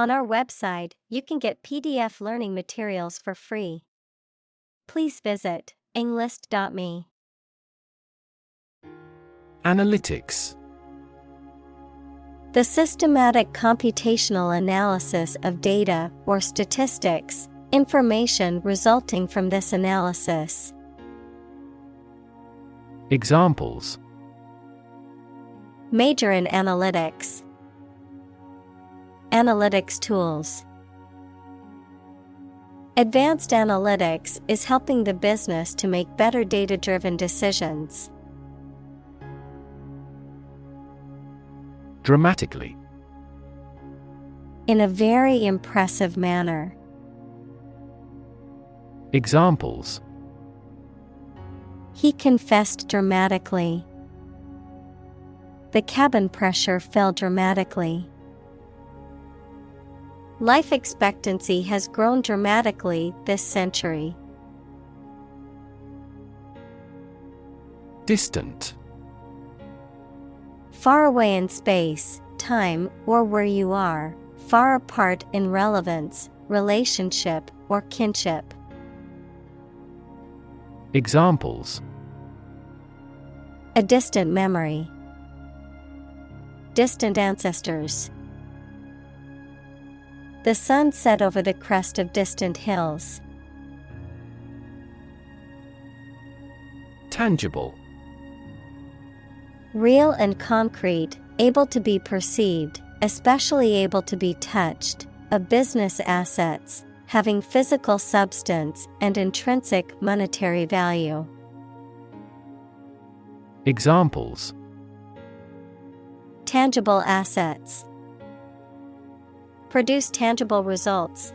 On our website, you can get PDF learning materials for free. Please visit englist.me. Analytics. The systematic computational analysis of data or statistics, information resulting from this analysis. Examples: Major in analytics. Analytics tools. Advanced analytics is helping the business to make better data-driven decisions. Dramatically. In a very impressive manner. Examples: He confessed dramatically. The cabin pressure fell dramatically. Life expectancy has grown dramatically this century. Distant. Far away in space, time, or where you are, far apart in relevance, relationship, or kinship. Examples: A distant memory. Distant ancestors. The sun set over the crest of distant hills. Tangible. Real and concrete, able to be perceived, especially able to be touched, of business assets, having physical substance and intrinsic monetary value. Examples: Tangible assets. Produce tangible results.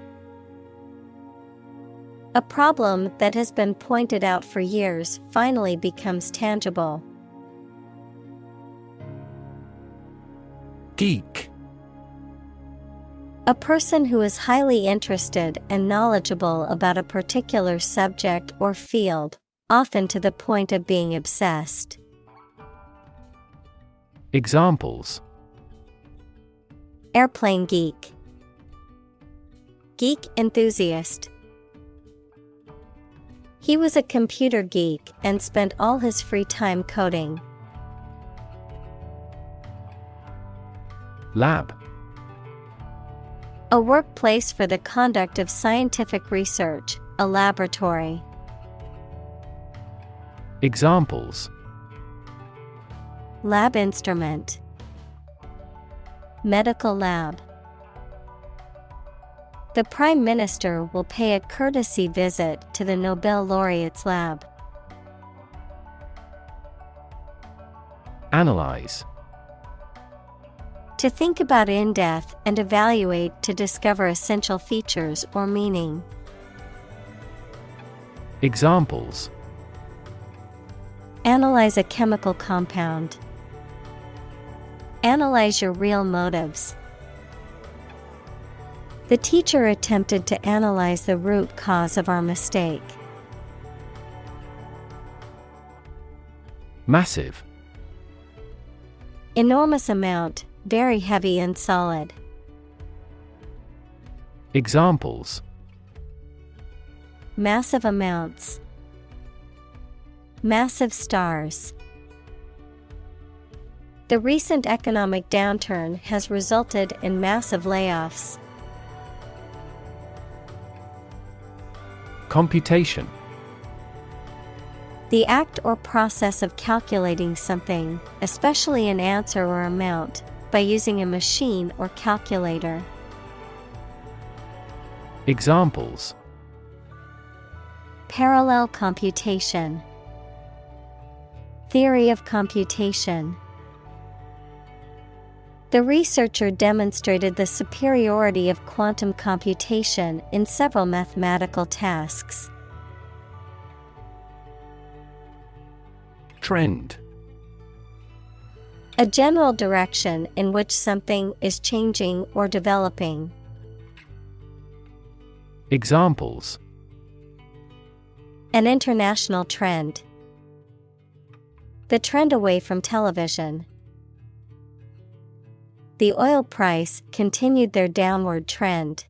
A problem that has been pointed out for years finally becomes tangible. Geek. A person who is highly interested and knowledgeable about a particular subject or field, often to the point of being obsessed. Examples: Airplane geek. Geek enthusiast. He was a computer geek and spent all his free time coding. Lab. A workplace for the conduct of scientific research, a laboratory. Examples: Lab instrument. Medical lab. The Prime Minister will pay a courtesy visit to the Nobel laureate's lab. Analyze. To think about in depth and evaluate to discover essential features or meaning. Examples: Analyze a chemical compound. Analyze your real motives. The teacher attempted to analyze the root cause of our mistake. Massive. Enormous amount, very heavy and solid. Examples: Massive amounts. Massive stars. The recent economic downturn has resulted in massive layoffs. Computation. The act or process of calculating something, especially an answer or amount, by using a machine or calculator. Examples: Parallel computation. Theory of computation. The researcher demonstrated the superiority of quantum computation in several mathematical tasks. Trend. A general direction in which something is changing or developing. Examples: An international trend. The trend away from television. The oil price continued their downward trend.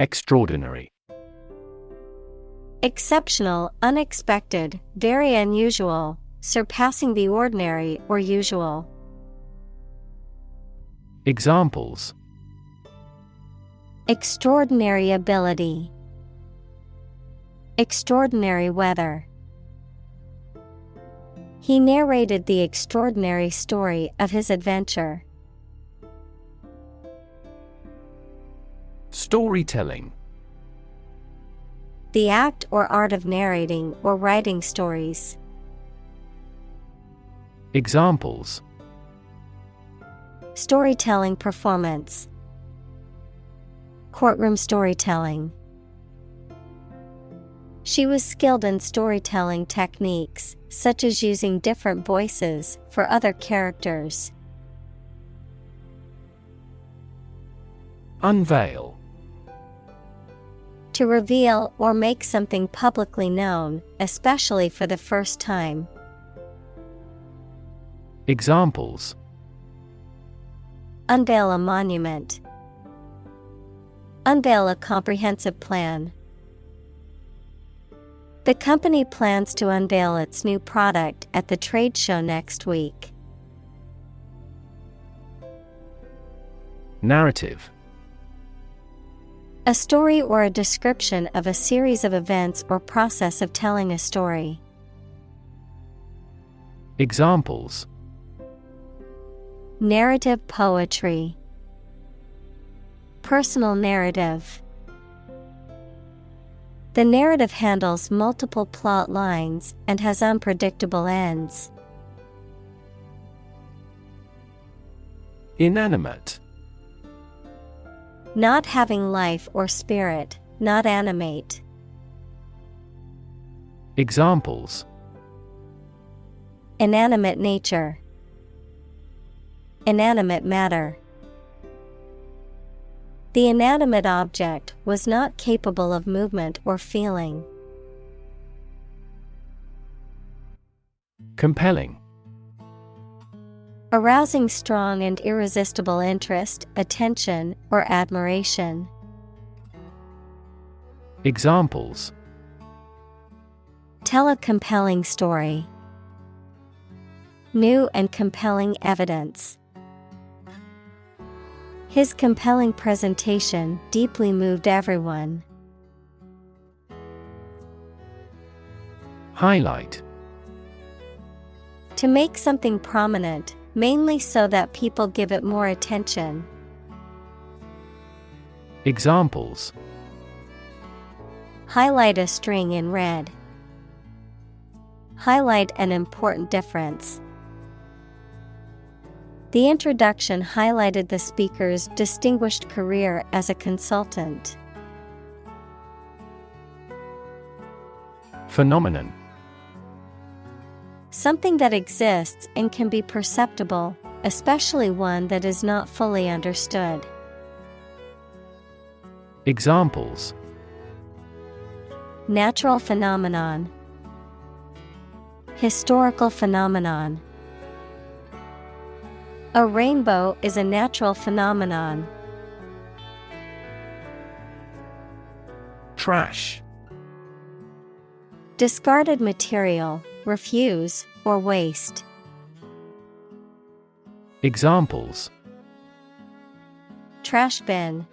Extraordinary. Exceptional, unexpected, very unusual, surpassing the ordinary or usual. Examples: extraordinary ability, extraordinary weather. He narrated the extraordinary story of his adventure. Storytelling. The act or art of narrating or writing stories. Examples: storytelling performance, courtroom storytelling. She was skilled in storytelling techniques, such as using different voices for other characters. Unveil. To reveal or make something publicly known, especially for the first time. Examples: unveil a monument, unveil a comprehensive plan. The company plans to unveil its new product at the trade show next week. Narrative. A story or a description of a series of events or process of telling a story. Examples: narrative poetry, personal narrative. The narrative handles multiple plot lines and has unpredictable ends. Inanimate. Not having life or spirit, not animate. Examples: inanimate nature, inanimate matter. The inanimate object was not capable of movement or feeling. Compelling. Arousing strong and irresistible interest, attention, or admiration. Examples: tell a compelling story. New and compelling evidence. His compelling presentation deeply moved everyone. Highlight. To make something prominent, mainly so that people give it more attention. Examples: highlight a string in red. Highlight an important difference. The introduction highlighted the speaker's distinguished career as a consultant. Phenomenon. Something that exists and can be perceptible, especially one that is not fully understood. Examples: natural phenomenon, historical phenomenon. A rainbow is a natural phenomenon. Trash. Discarded material, refuse, or waste. Examples: trash bin,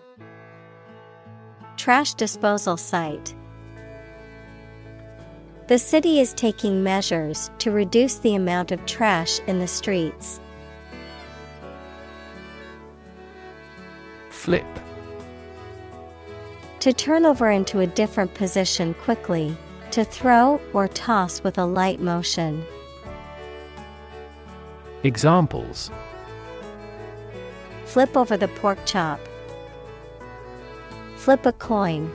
trash disposal site. The city is taking measures to reduce the amount of trash in the streets. Flip. To turn over into a different position quickly, to throw or toss with a light motion. Examples: flip over the pork chop. Flip a coin.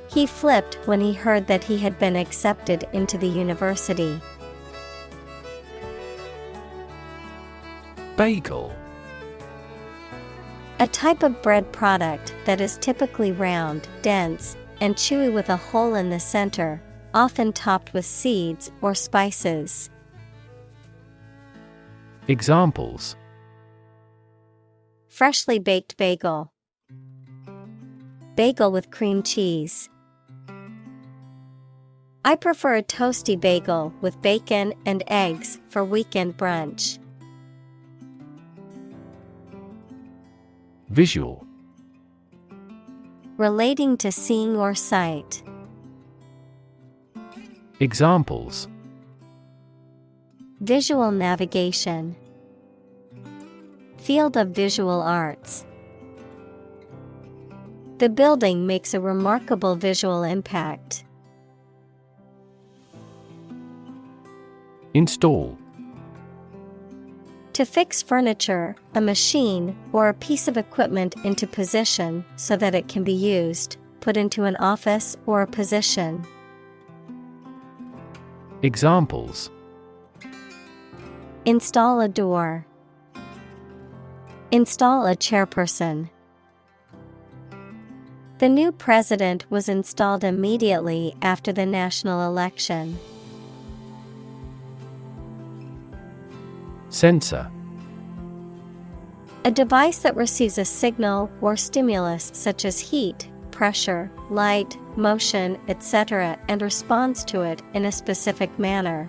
He flipped when he heard that he had been accepted into the university. Bagel. A type of bread product that is typically round, dense, and chewy with a hole in the center, often topped with seeds or spices. Examples: freshly baked bagel, bagel with cream cheese. I prefer a toasty bagel with bacon and eggs for weekend brunch. Visual: relating to seeing or sight. Examples: visual navigation, field of visual arts. The building makes a remarkable visual impact. Install: to fix furniture, a machine, or a piece of equipment into position so that it can be used, put into an office or a position. Examples: install a door, install a chairperson. The new president was installed immediately after the national election. Sensor: a device that receives a signal or stimulus such as heat, pressure, light, motion, etc., and responds to it in a specific manner.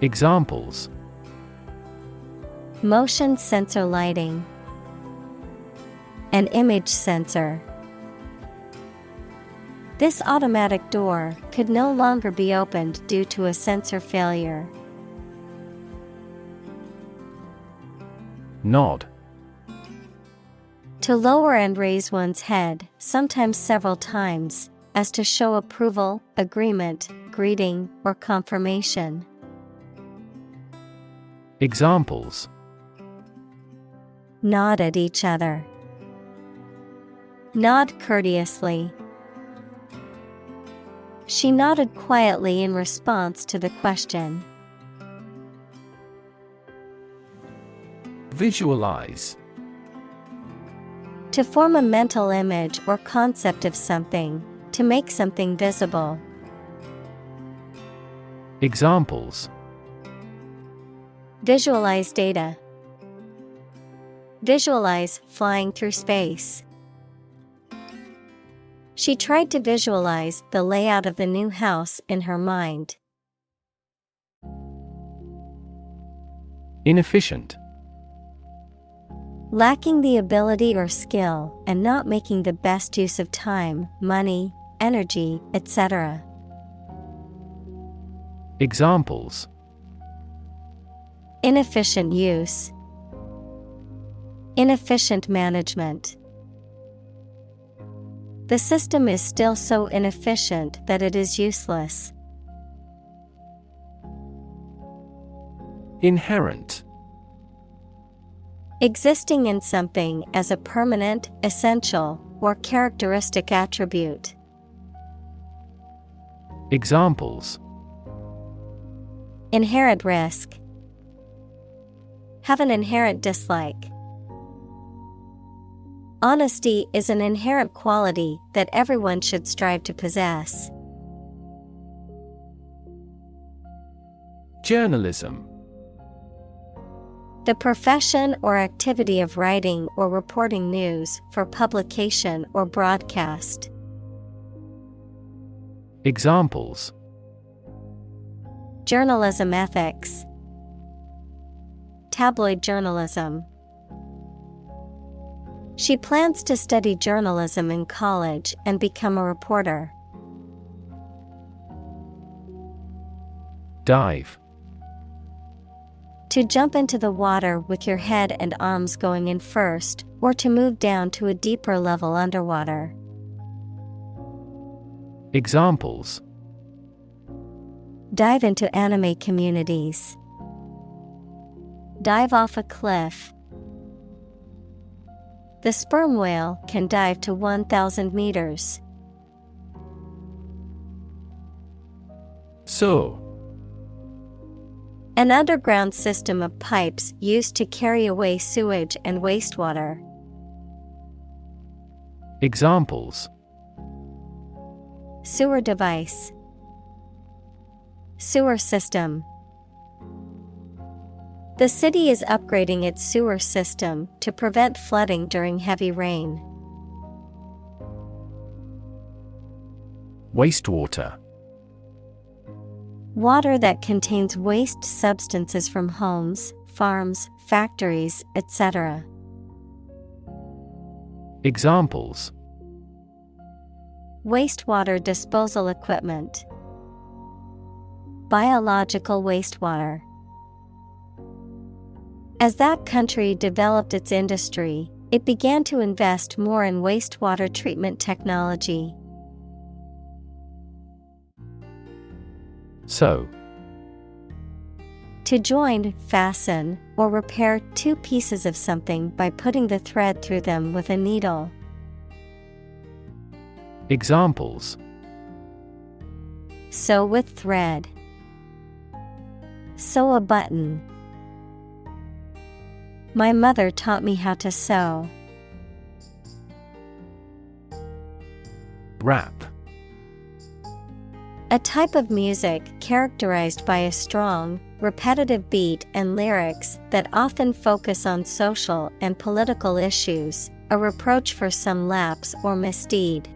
Examples: motion sensor lighting, an image sensor. This automatic door could no longer be opened due to a sensor failure. Nod: to lower and raise one's head, sometimes several times, as to show approval, agreement, greeting, or confirmation. Examples: nod at each other, nod courteously. She nodded quietly in response to the question. Visualize: to form a mental image or concept of something, to make something visible. Examples: visualize data, visualize flying through space. She tried to visualize the layout of the new house in her mind. Inefficient: lacking the ability or skill and not making the best use of time, money, energy, etc. Examples: inefficient use, inefficient management. The system is still so inefficient that it is useless. Inherent: existing in something as a permanent, essential, or characteristic attribute. Examples: inherent risk, have an inherent dislike. Honesty is an inherent quality that everyone should strive to possess. Journalism: the profession or activity of writing or reporting news for publication or broadcast. Examples: journalism ethics, tabloid journalism. She plans to study journalism in college and become a reporter. Dive: to jump into the water with your head and arms going in first, or to move down to a deeper level underwater. Examples: dive into anime communities, dive off a cliff. The sperm whale can dive to 1,000 meters. Sewer: an underground system of pipes used to carry away sewage and wastewater. Examples: sewer device, sewer system. The city is upgrading its sewer system to prevent flooding during heavy rain. Wastewater. Water that contains waste substances from homes, farms, factories, etc. Examples: wastewater disposal equipment, biological wastewater. As that country developed its industry, it began to invest more in wastewater treatment technology. Sew. To join, fasten, or repair two pieces of something by putting the thread through them with a needle. Examples: sew with thread, sew a button. My mother taught me how to sew. Rap. A type of music characterized by a strong, repetitive beat and lyrics that often focus on social and political issues, a reproach for some lapse or misdeed.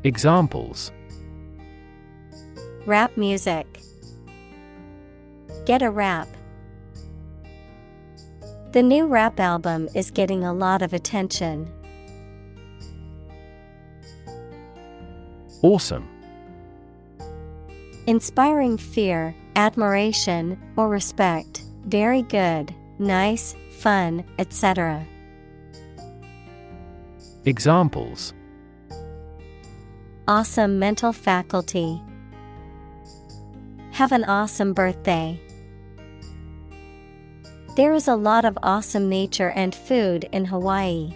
Examples: rap music, get a rap. The new rap album is getting a lot of attention. Awesome. Inspiring fear, admiration, or respect. Very good, nice, fun, etc. Examples: awesome mental faculty. Have an awesome birthday. There is a lot of awesome nature and food in Hawaii.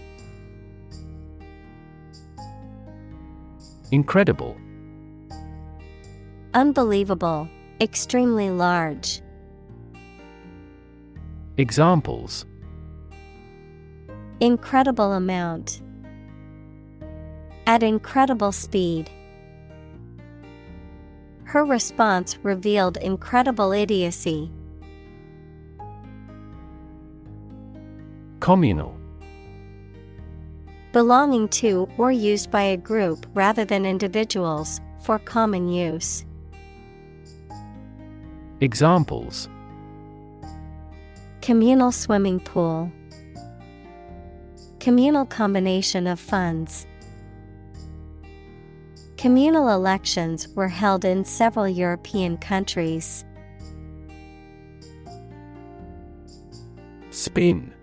Incredible. Unbelievable, extremely large. Examples: incredible amount. At incredible speed. Her response revealed incredible idiocy. Communal. Belonging to or used by a group rather than individuals, for common use. Examples: communal swimming pool. Communal combination of funds. Communal elections were held in several European countries. Spin.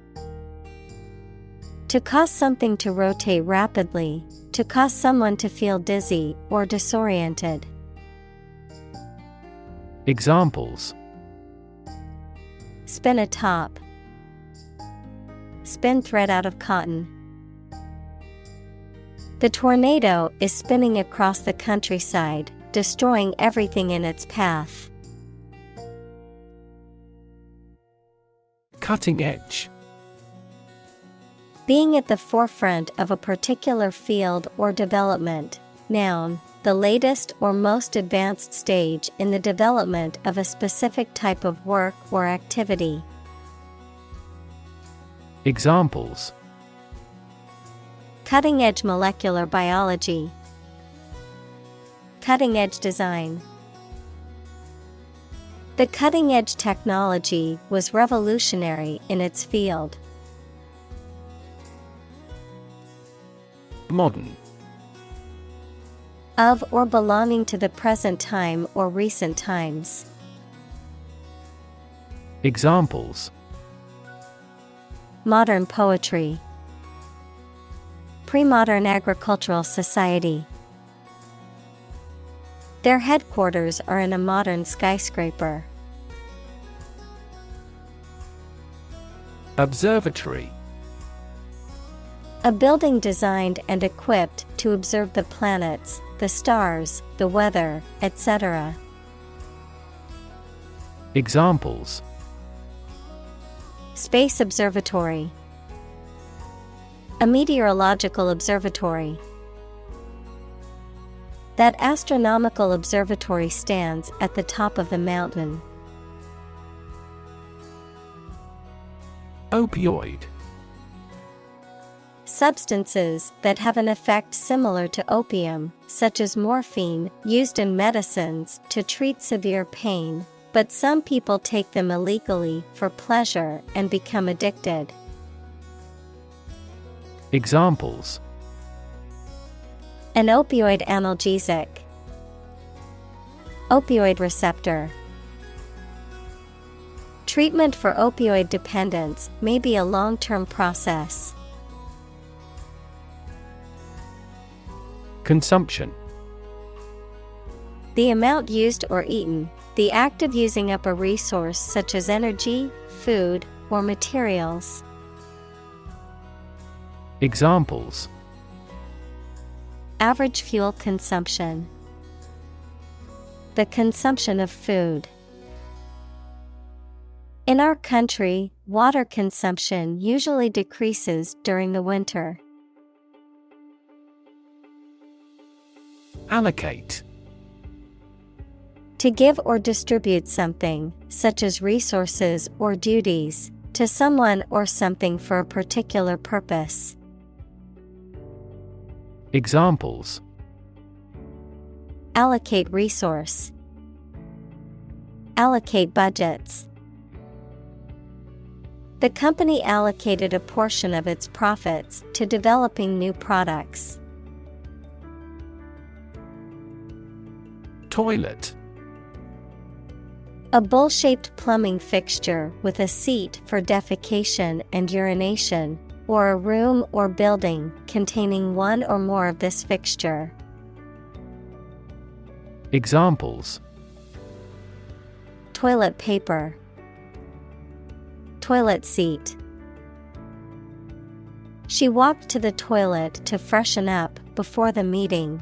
To cause something to rotate rapidly, to cause someone to feel dizzy or disoriented. Examples: spin a top. Spin thread out of cotton. The tornado is spinning across the countryside, destroying everything in its path. Cutting edge. Being at the forefront of a particular field or development. Noun, the latest or most advanced stage in the development of a specific type of work or activity. Examples: cutting-edge molecular biology. Cutting-edge design. The cutting-edge technology was revolutionary in its field. Modern. Of or belonging to the present time or recent times. Examples: modern poetry. Pre-modern agricultural society. Their headquarters are in a modern skyscraper. Observatory. A building designed and equipped to observe the planets, the stars, the weather, etc. Examples: space observatory. A meteorological observatory. That astronomical observatory stands at the top of the mountain. Opioid. Substances that have an effect similar to opium, such as morphine, used in medicines to treat severe pain, but some people take them illegally for pleasure and become addicted. Examples: An opioid analgesic. Opioid receptor. Treatment for opioid dependence may be a long-term process. Consumption. The amount used or eaten, the act of using up a resource such as energy, food, or materials. Examples: Average fuel consumption. The consumption of food. In our country, water consumption usually decreases during the winter. Allocate. To give or distribute something, such as resources or duties, to someone or something for a particular purpose. Examples: Allocate resource. Allocate budgets. The company allocated a portion of its profits to developing new products. Toilet. A bowl-shaped plumbing fixture with a seat for defecation and urination, or a room or building containing one or more of this fixture. Examples: Toilet paper. Toilet seat. She walked to the toilet to freshen up before the meeting.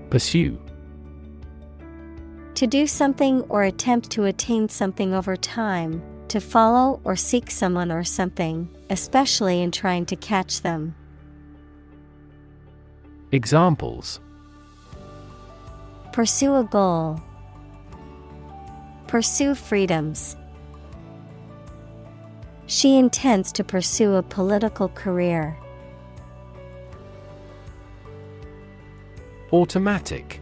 Pursue. To do something or attempt to attain something over time, to follow or seek someone or something, especially in trying to catch them. Examples: Pursue a goal. Pursue freedoms. She intends to pursue a political career. Automatic.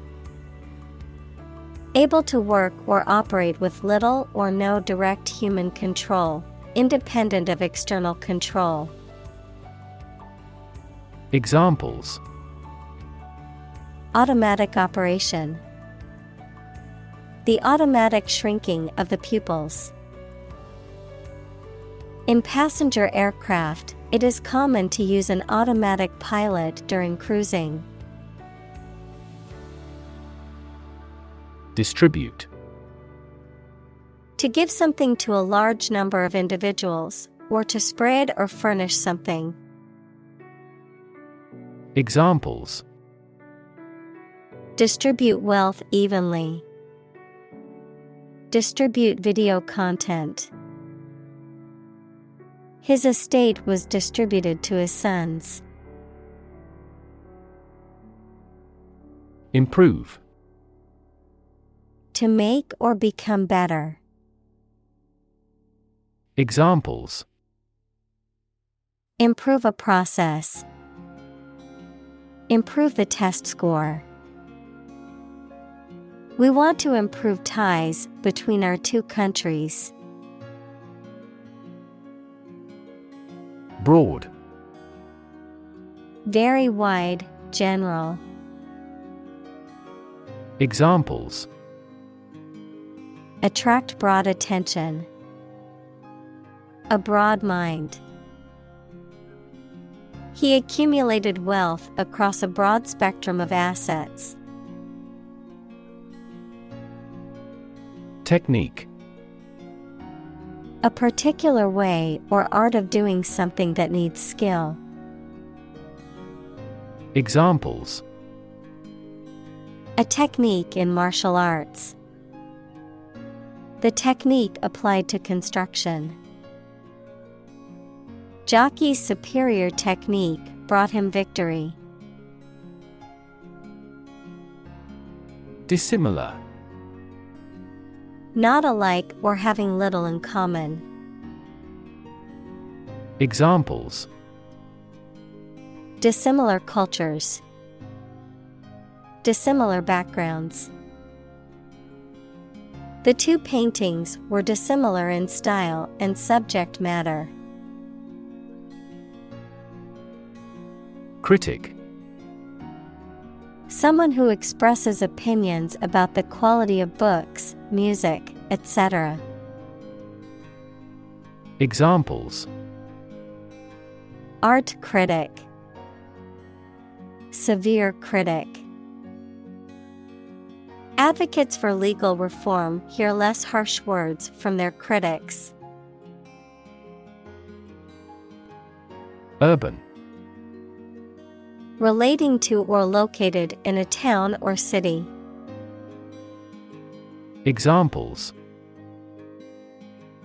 Able to work or operate with little or no direct human control, independent of external control. Examples: Automatic operation. The automatic shrinking of the pupils. In passenger aircraft, it is common to use an automatic pilot during cruising. Distribute. To give something to a large number of individuals, or to spread or furnish something. Examples: Distribute wealth evenly. Distribute video content. His estate was distributed to his sons. Improve. To make or become better. Examples: Improve a process. Improve the test score. We want to improve ties between our two countries. Broad. Very wide, general. Examples: Attract broad attention. A broad mind. He accumulated wealth across a broad spectrum of assets. Technique. A particular way or art of doing something that needs skill. Examples: A technique in martial arts. The technique applied to construction. Jockey's superior technique brought him victory. Dissimilar. Not alike or having little in common. Examples: Dissimilar cultures. Dissimilar backgrounds. The two paintings were dissimilar in style and subject matter. Critic: Someone who expresses opinions about the quality of books, music, etc. Examples: Art critic. Severe critic. Advocates for legal reform hear less harsh words from their critics. Urban: Relating to or located in a town or city. Examples: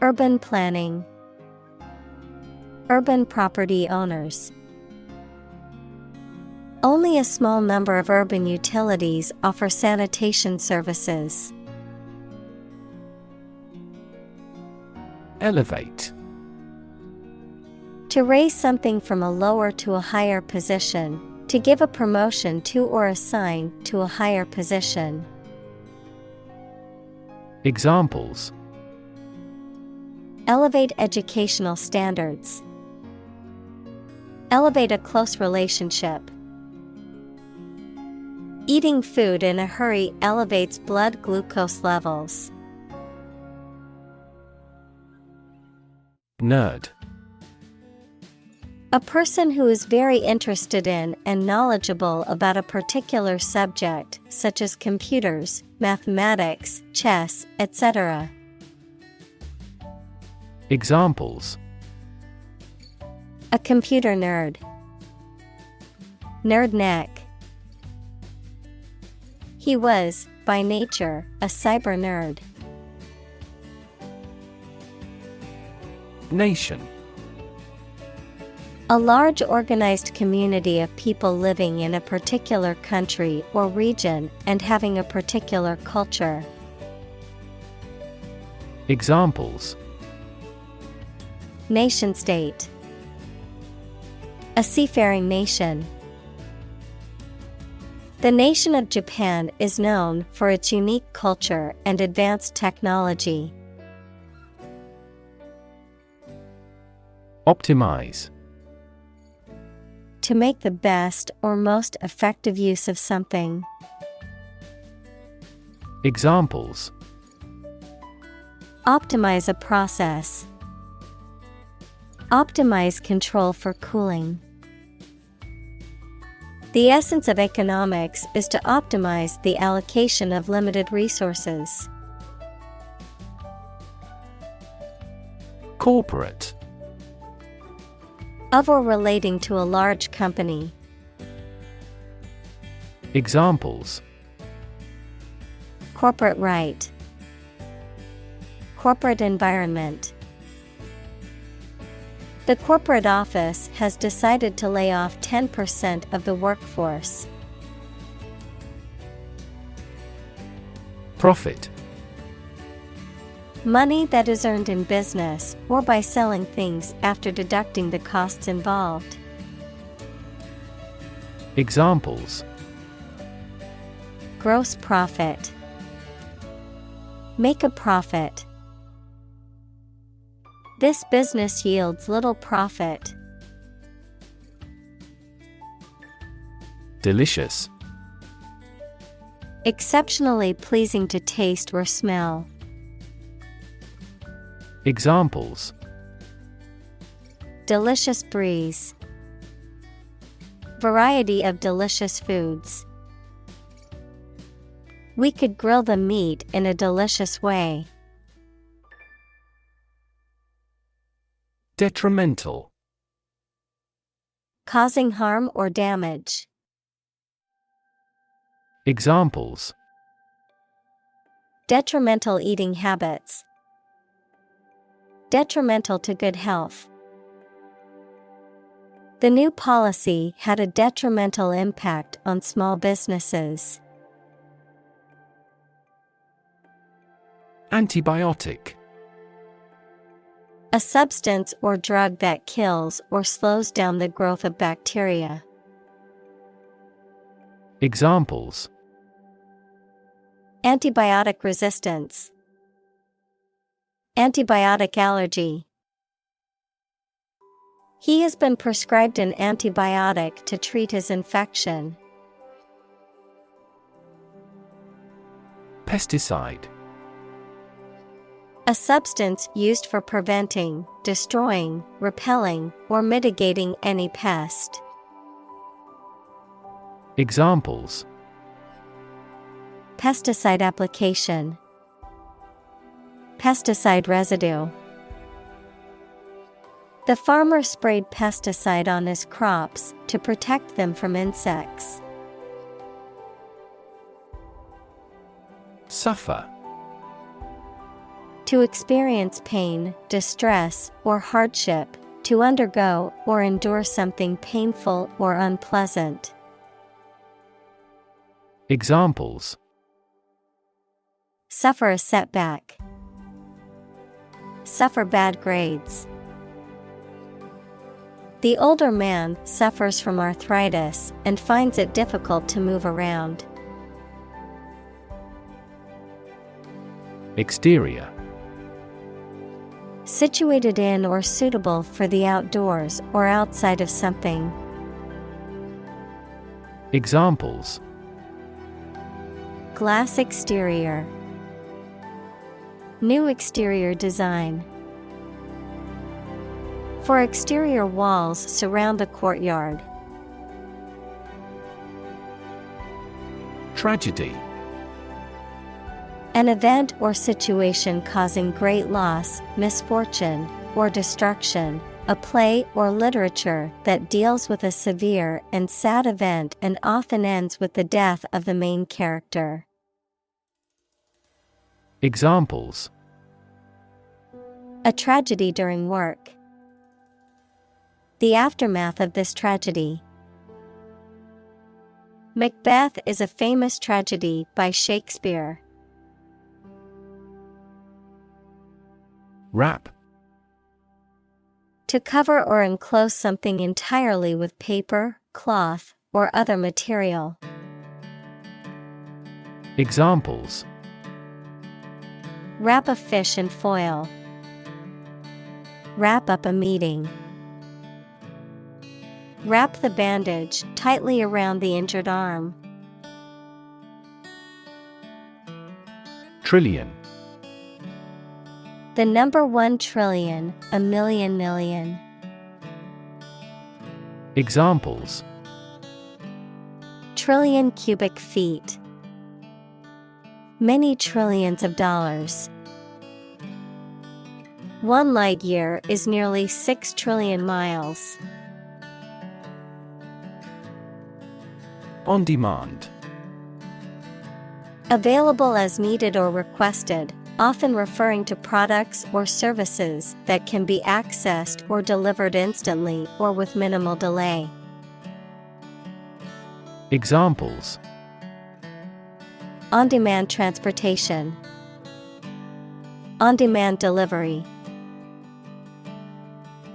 Urban planning. Urban property owners. Only a small number of urban utilities offer sanitation services. Elevate: To raise something from a lower to a higher position, to give a promotion to or assign to a higher position. Examples: Elevate educational standards. Elevate a close relationship. Eating food in a hurry elevates blood glucose levels. Nerd: A person who is very interested in and knowledgeable about a particular subject, such as computers, mathematics, chess, etc. Examples: A computer nerd. Nerd neck. He was, by nature, a cyber nerd. Nation: A large organized community of people living in a particular country or region and having a particular culture. Examples: Nation state. A seafaring nation. The nation of Japan is known for its unique culture and advanced technology. Optimize: To make the best or most effective use of something. Examples: Optimize a process. Optimize control for cooling. The essence of economics is to optimize the allocation of limited resources. Corporate: Of or relating to a large company. Examples: Corporate right. Corporate environment. The corporate office has decided to lay off 10% of the workforce. Profit: Money that is earned in business or by selling things after deducting the costs involved. Examples: Gross profit. Make a profit. This business yields little profit. Delicious: Exceptionally pleasing to taste or smell. Examples: Delicious breeze. Variety of delicious foods. We could grill the meat in a delicious way. Detrimental: Causing harm or damage. Examples: Detrimental eating habits. Detrimental to good health. The new policy had a detrimental impact on small businesses. Antibiotic. A substance or drug that kills or slows down the growth of bacteria. Examples: Antibiotic resistance. Antibiotic allergy. He has been prescribed an antibiotic to treat his infection. Pesticide. A substance used for preventing, destroying, repelling, or mitigating any pest. Examples: Pesticide application. Pesticide residue. The farmer sprayed pesticide on his crops to protect them from insects. Suffer. To experience pain, distress, or hardship, to undergo or endure something painful or unpleasant. Examples: Suffer a setback. Suffer bad grades. The older man suffers from arthritis and finds it difficult to move around. Exterior. Situated in or suitable for the outdoors or outside of something. Examples: Glass exterior. New exterior design. For exterior walls surround the courtyard. Tragedy. An event or situation causing great loss, misfortune, or destruction. A play or literature that deals with a severe and sad event and often ends with the death of the main character. Examples: A tragedy during work. The aftermath of this tragedy. Macbeth is a famous tragedy by Shakespeare. Wrap. To cover or enclose something entirely with paper, cloth, or other material. Examples: Wrap a fish in foil. Wrap up a meeting. Wrap the bandage tightly around the injured arm. Trillion. The number 1 trillion, a million million. Examples: Trillion cubic feet. Many trillions of dollars. 1 light year is nearly 6 trillion miles. On demand. Available as needed or requested, often referring to products or services that can be accessed or delivered instantly or with minimal delay. Examples: On-demand transportation. On-demand delivery.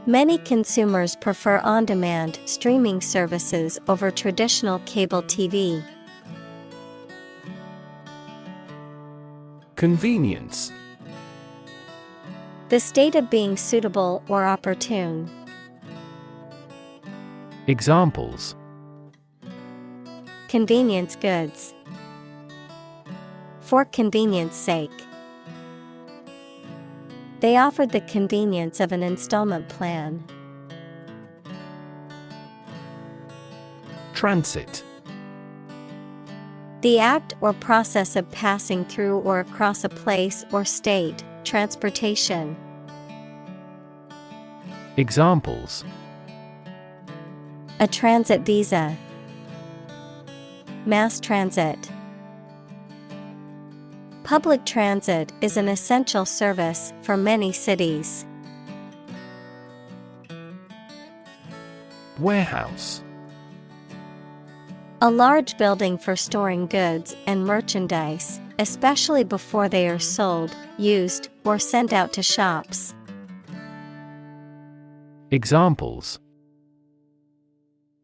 Many consumers prefer on-demand streaming services over traditional cable TV. Convenience. The state of being suitable or opportune. Examples: Convenience goods. For convenience sake. They offered the convenience of an installment plan. Transit. The act or process of passing through or across a place or state, transportation. Examples: A transit visa. Mass transit. Public transit is an essential service for many cities. Warehouse. A large building for storing goods and merchandise, especially before they are sold, used, or sent out to shops. Examples: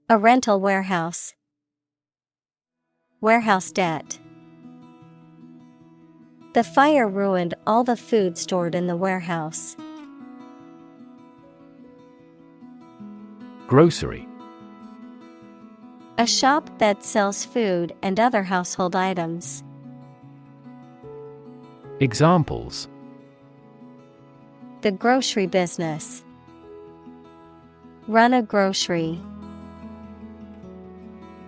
A rental warehouse. Warehouse debt. The fire ruined all the food stored in the warehouse. Grocery. A shop that sells food and other household items. Examples: The grocery business. Run a grocery.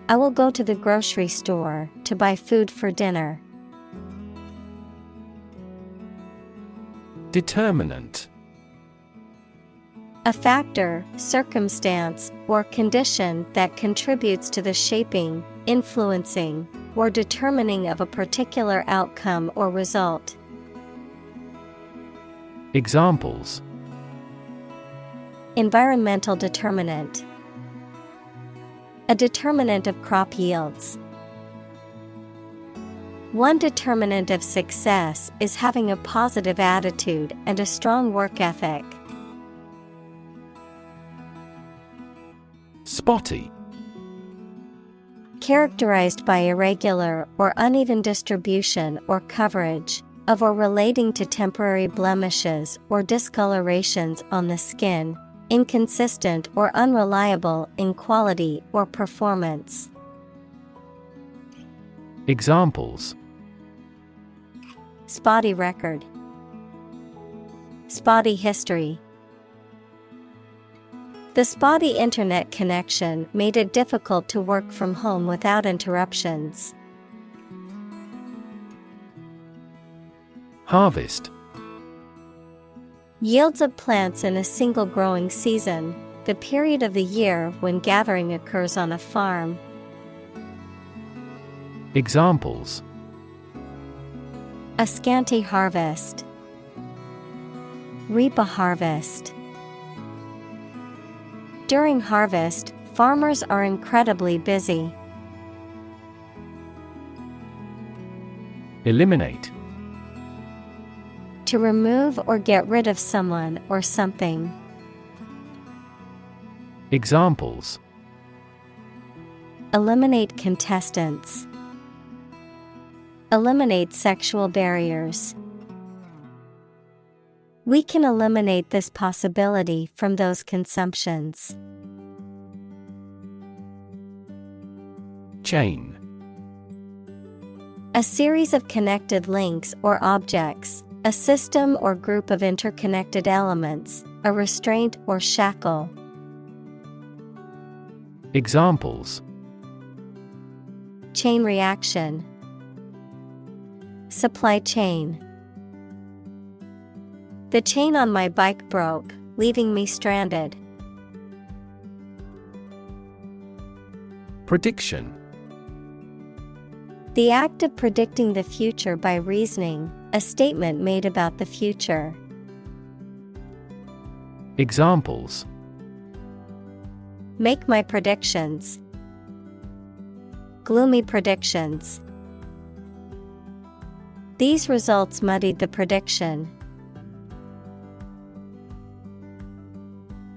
I will go to the grocery store to buy food for dinner. Determinant. A factor, circumstance, or condition that contributes to the shaping, influencing, or determining of a particular outcome or result. Examples: Environmental determinant. A determinant of crop yields. One determinant of success is having a positive attitude and a strong work ethic. Spotty. Characterized by irregular or uneven distribution or coverage of or relating to temporary blemishes or discolorations on the skin, inconsistent or unreliable in quality or performance. Examples: Spotty record. Spotty history. The spotty internet connection made it difficult to work from home without interruptions. Harvest. Yields of plants in a single growing season, the period of the year when gathering occurs on a farm. Examples: A scanty harvest. Reap a harvest. During harvest, farmers are incredibly busy. Eliminate. To remove or get rid of someone or something. Examples: Eliminate contestants. Eliminate sexual barriers. We can eliminate this possibility from those consumptions. Chain. A series of connected links or objects, a system or group of interconnected elements, a restraint or shackle. Examples: Chain reaction. Supply chain. The chain on my bike broke, leaving me stranded. Prediction. The act of predicting the future by reasoning, a statement made about the future. Examples: Make my predictions. Gloomy predictions. These results muddied the prediction.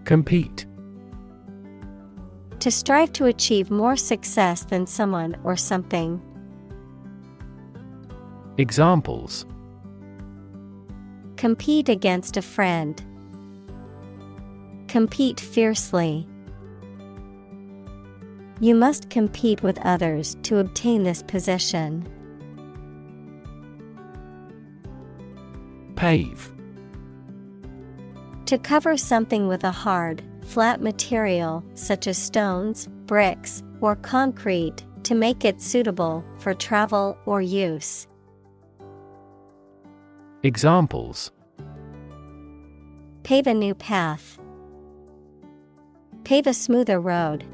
Compete. To strive to achieve more success than someone or something. Examples: Compete against a friend. Compete fiercely. You must compete with others to obtain this position. Pave. To cover something with a hard, flat material such as stones, bricks, or concrete to make it suitable for travel or use. Examples: Pave a new path. Pave a smoother road.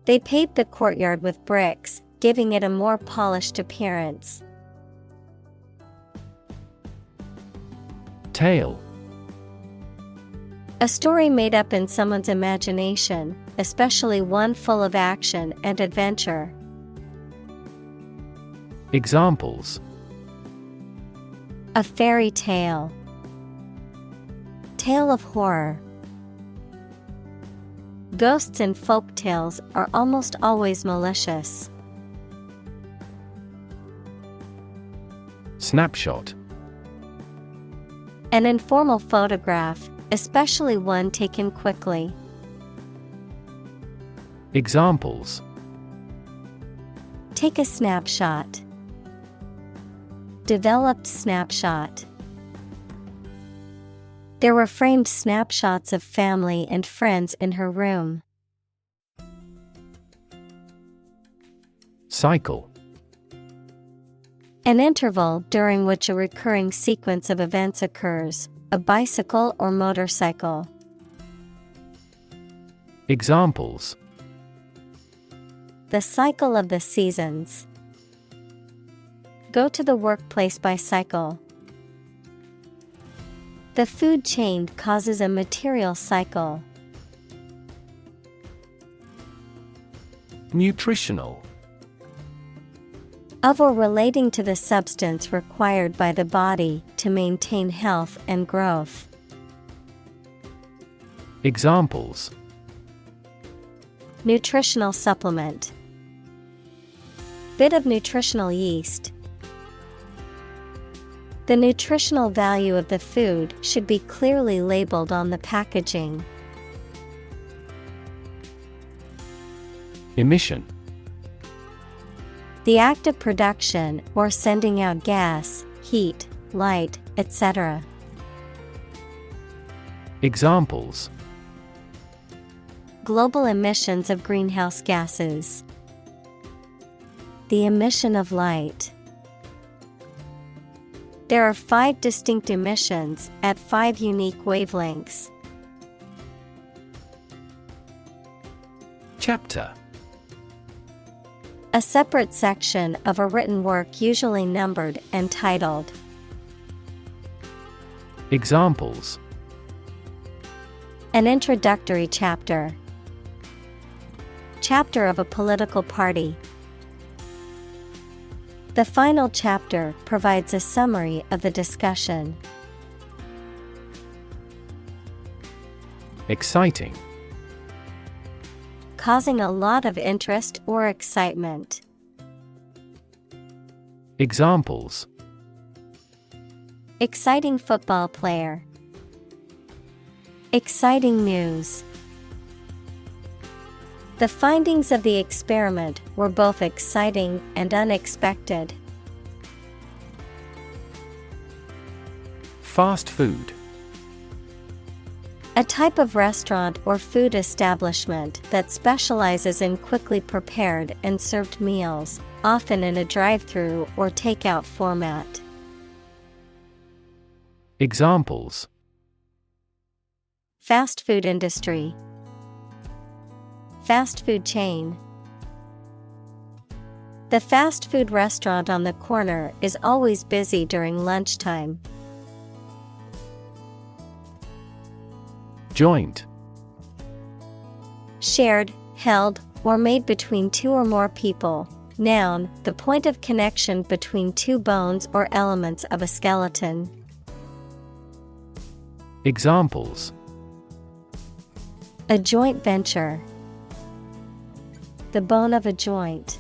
They paved the courtyard with bricks, giving it a more polished appearance. Tail. A story made up in someone's imagination, especially one full of action and adventure. Examples: A fairy tale. Tale of horror. Ghosts in folk tales are almost always malicious. Snapshot: An informal photograph, especially one taken quickly. Examples: Take a snapshot. Developed snapshot. There were framed snapshots of family and friends in her room. Cycle: An interval during which a recurring sequence of events occurs, a bicycle or motorcycle. Examples: The cycle of the seasons. Go to the workplace by cycle. The food chain causes a material cycle. Nutritional: Of or relating to the substance required by the body to maintain health and growth. Examples: Nutritional supplement. Bit of nutritional yeast. The nutritional value of the food should be clearly labeled on the packaging. Emission: The act of production or sending out gas, heat, light, etc. Examples: Global emissions of greenhouse gases. The emission of light. There are 5 distinct emissions at 5 unique wavelengths. Chapter: A separate section of a written work usually numbered and titled. Examples: An introductory chapter. Chapter of a political party. The final chapter provides a summary of the discussion. Exciting: Causing a lot of interest or excitement. Examples: Exciting football player. Exciting news. The findings of the experiment were both exciting and unexpected. Fast food: A type of restaurant or food establishment that specializes in quickly prepared and served meals, often in a drive-through or takeout format. Examples: Fast food industry. Fast food chain. The fast food restaurant on the corner is always busy during lunchtime. Joint: Shared, held, or made between 2 or more people. Noun, the point of connection between 2 bones or elements of a skeleton. Examples: A joint venture. The bone of a joint.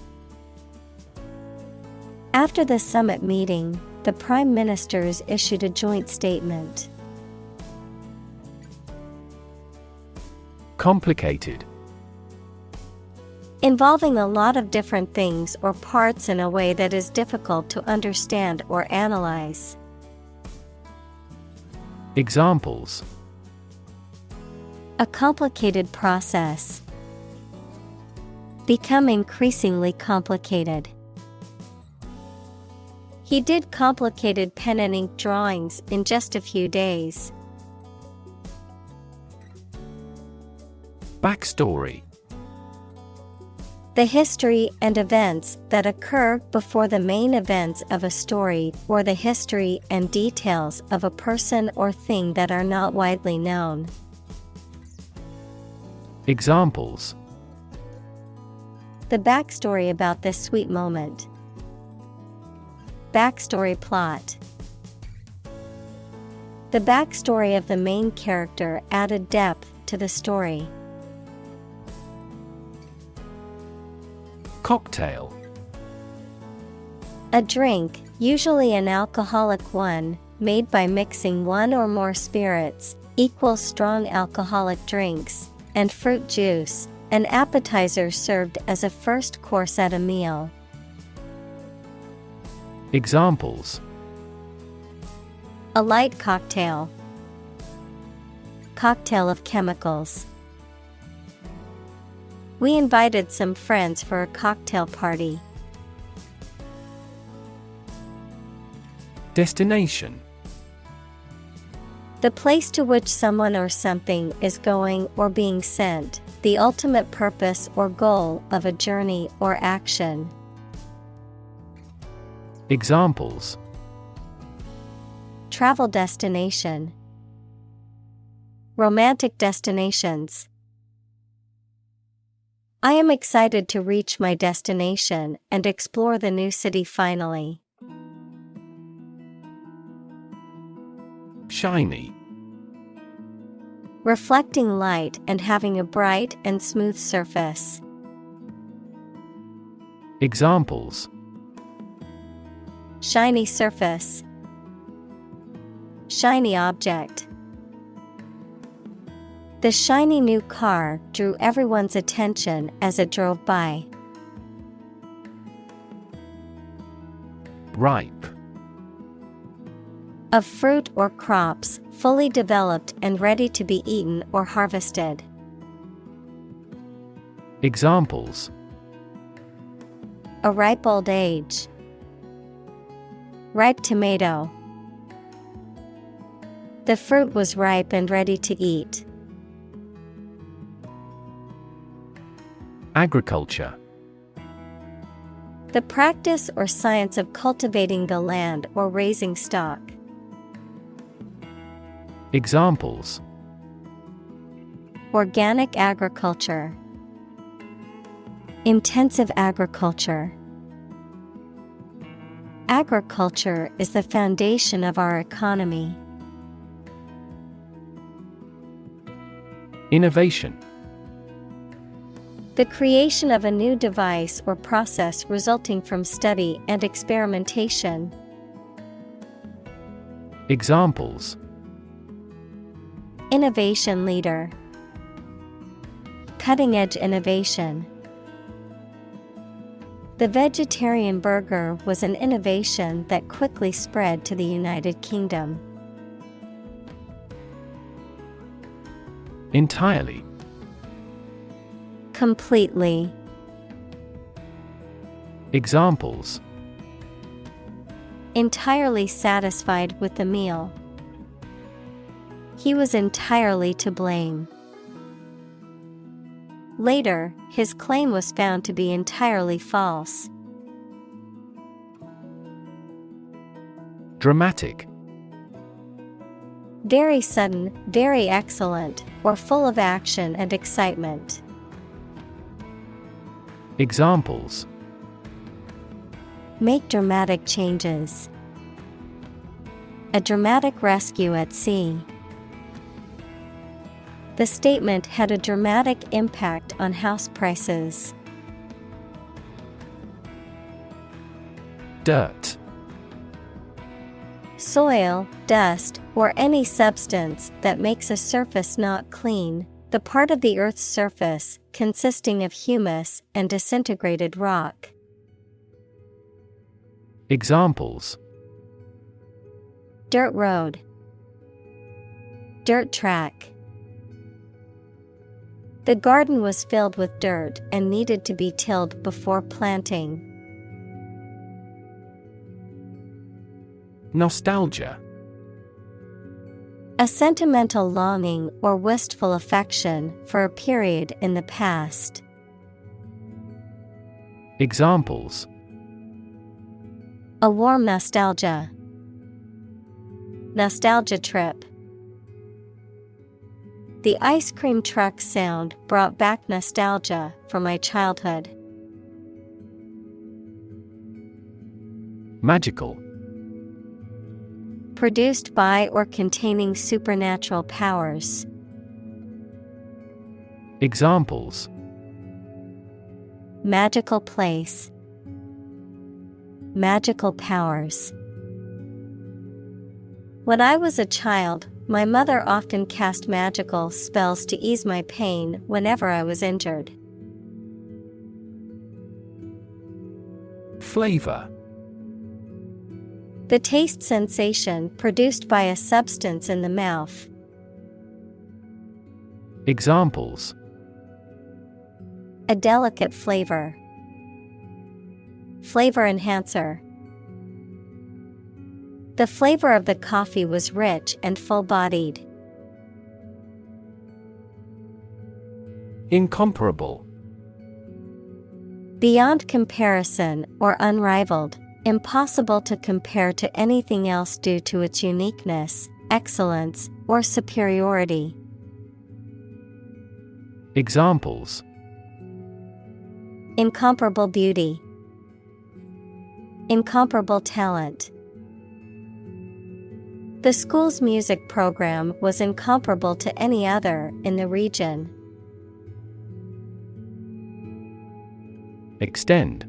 After the summit meeting, the prime ministers issued a joint statement. Complicated: Involving a lot of different things or parts in a way that is difficult to understand or analyze. Examples: A complicated process. Become increasingly complicated. He did complicated pen and ink drawings in just a few days. Backstory: The history and events that occur before the main events of a story, or the history and details of a person or thing that are not widely known. Examples: The backstory about this sweet moment. Backstory plot. The backstory of the main character added depth to the story. Cocktail. A drink, usually an alcoholic one, made by mixing one or more spirits, equals strong alcoholic drinks, and fruit juice, an appetizer served as a first course at a meal. Examples: A light cocktail. Cocktail of chemicals. We invited some friends for a cocktail party. Destination. The place to which someone or something is going or being sent, the ultimate purpose or goal of a journey or action. Examples: Travel destination. Romantic destinations. I am excited to reach my destination and explore the new city finally. Shiny. Reflecting light and having a bright and smooth surface. Examples: Shiny surface. Shiny object. The shiny new car drew everyone's attention as it drove by. Ripe. Of fruit or crops, fully developed and ready to be eaten or harvested. Examples: A ripe old age. Ripe tomato. The fruit was ripe and ready to eat. Agriculture. The practice or science of cultivating the land or raising stock. Examples: Organic agriculture. Intensive agriculture. Agriculture is the foundation of our economy. Innovation. The creation of a new device or process resulting from study and experimentation. Examples: Innovation leader. Cutting-edge innovation. The vegetarian burger was an innovation that quickly spread to the United Kingdom. Entirely. Completely. Examples: Entirely satisfied with the meal. He was entirely to blame. Later, his claim was found to be entirely false. Dramatic. Very sudden, very excellent, or full of action and excitement. Examples: Make dramatic changes. A dramatic rescue at sea. The statement had a dramatic impact on house prices. Dirt. Soil, dust, or any substance that makes a surface not clean, the part of the Earth's surface consisting of humus and disintegrated rock. Examples: Dirt road. Dirt track. The garden was filled with dirt and needed to be tilled before planting. Nostalgia. A sentimental longing or wistful affection for a period in the past. Examples: A warm nostalgia. Nostalgia trip. The ice cream truck sound brought back nostalgia for my childhood. Magical. Produced by or containing supernatural powers. Examples: Magical place. Magical powers. When I was a child, my mother often cast magical spells to ease my pain whenever I was injured. Flavor. The taste sensation produced by a substance in the mouth. Examples: A delicate flavor. Flavor enhancer. The flavor of the coffee was rich and full-bodied. Incomparable. Beyond comparison or unrivaled, impossible to compare to anything else due to its uniqueness, excellence, or superiority. Examples: Incomparable beauty. Incomparable talent. The school's music program was incomparable to any other in the region. Extend.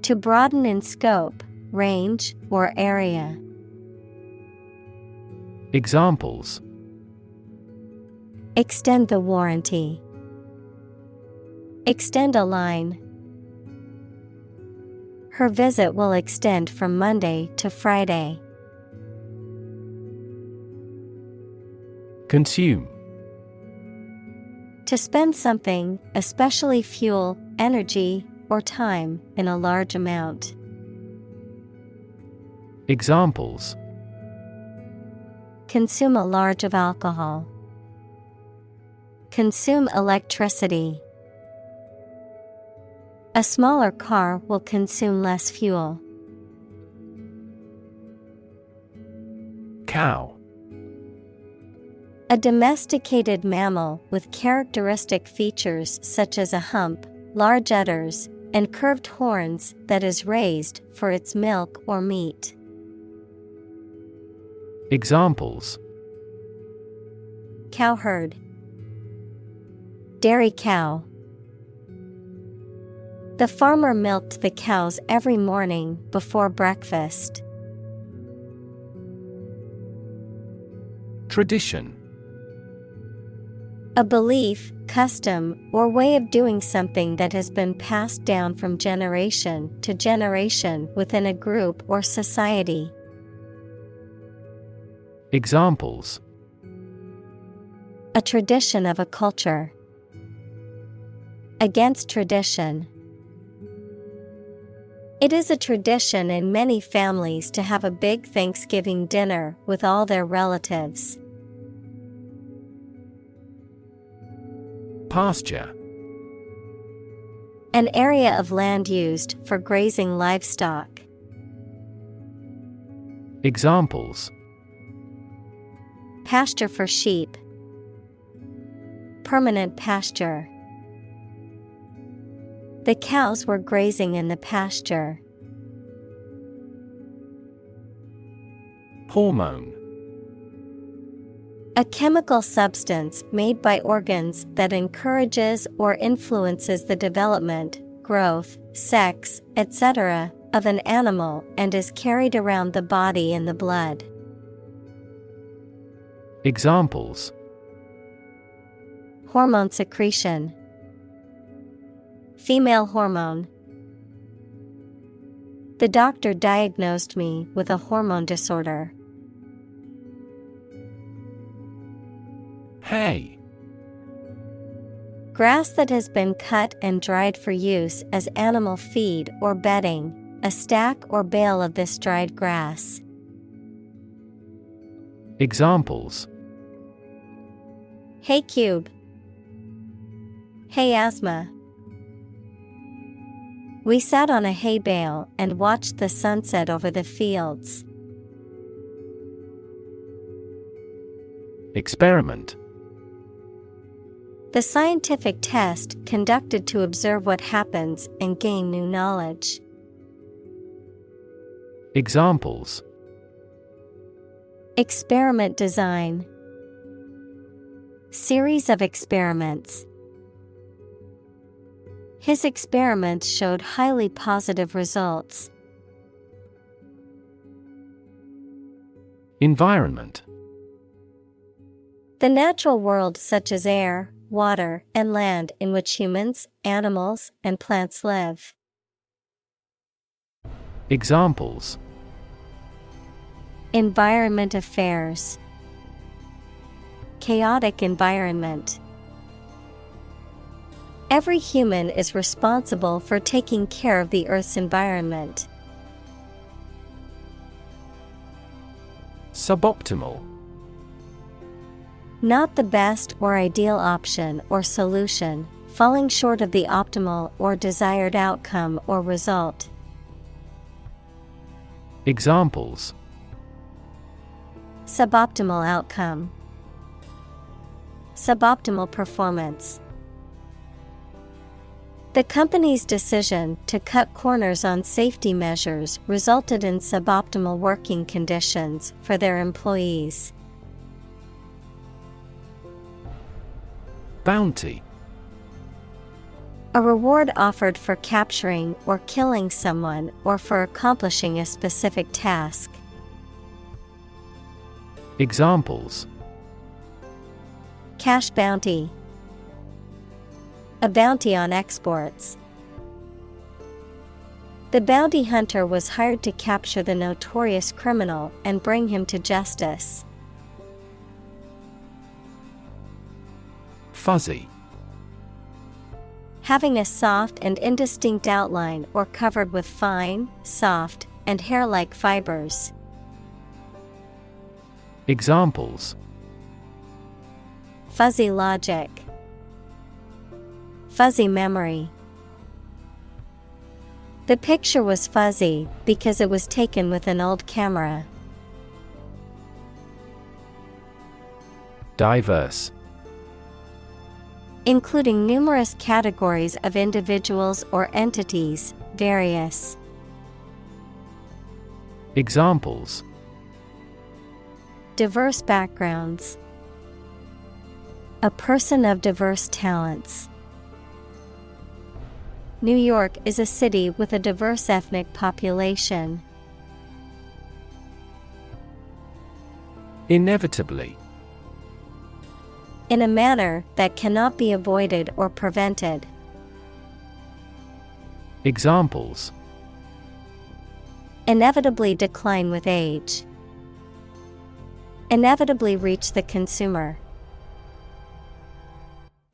To broaden in scope, range, or area. Examples: Extend the warranty. Extend a line. Her visit will extend from Monday to Friday. Consume. To spend something, especially fuel, energy, or time, in a large amount. Examples: Consume a large of alcohol. Consume electricity. A smaller car will consume less fuel. Cow. A domesticated mammal with characteristic features such as a hump, large udders, and curved horns that is raised for its milk or meat. Examples: Cowherd. Dairy cow. The farmer milked the cows every morning before breakfast. Tradition. A belief, custom, or way of doing something that has been passed down from generation to generation within a group or society. Examples: A tradition of a culture. Against tradition. It is a tradition in many families to have a big Thanksgiving dinner with all their relatives. Pasture. An area of land used for grazing livestock. Examples: Pasture for sheep. Permanent pasture. The cows were grazing in the pasture. Hormone. A chemical substance made by organs that encourages or influences the development, growth, sex, etc. of an animal and is carried around the body in the blood. Examples: Hormone secretion. Female hormone. The doctor diagnosed me with a hormone disorder. Hay. Grass that has been cut and dried for use as animal feed or bedding, a stack or bale of this dried grass. Examples: Hay cube. Hay asthma. We sat on a hay bale and watched the sunset over the fields. Experiment. The scientific test conducted to observe what happens and gain new knowledge. Examples. Experiment design. Series of experiments. His experiments showed highly positive results. Environment. The natural world such as air, water, and land in which humans, animals, and plants live. Examples. Environment affairs. Chaotic environment. Every human is responsible for taking care of the Earth's environment. Suboptimal. Not the best or ideal option or solution, falling short of the optimal or desired outcome or result. Examples. Suboptimal outcome. Suboptimal performance. The company's decision to cut corners on safety measures resulted in suboptimal working conditions for their employees. Bounty. A reward offered for capturing or killing someone or for accomplishing a specific task. Examples. Cash bounty. A bounty on exports. The bounty hunter was hired to capture the notorious criminal and bring him to justice. Fuzzy. Having a soft and indistinct outline or covered with fine, soft, and hair-like fibers. Examples. Fuzzy logic. Fuzzy memory. The picture was fuzzy because it was taken with an old camera. Diverse. Including numerous categories of individuals or entities, various. Examples. Diverse backgrounds. A person of diverse talents. New York is a city with a diverse ethnic population. Inevitably. In a manner that cannot be avoided or prevented. Examples. Inevitably decline with age. Inevitably reach the consumer.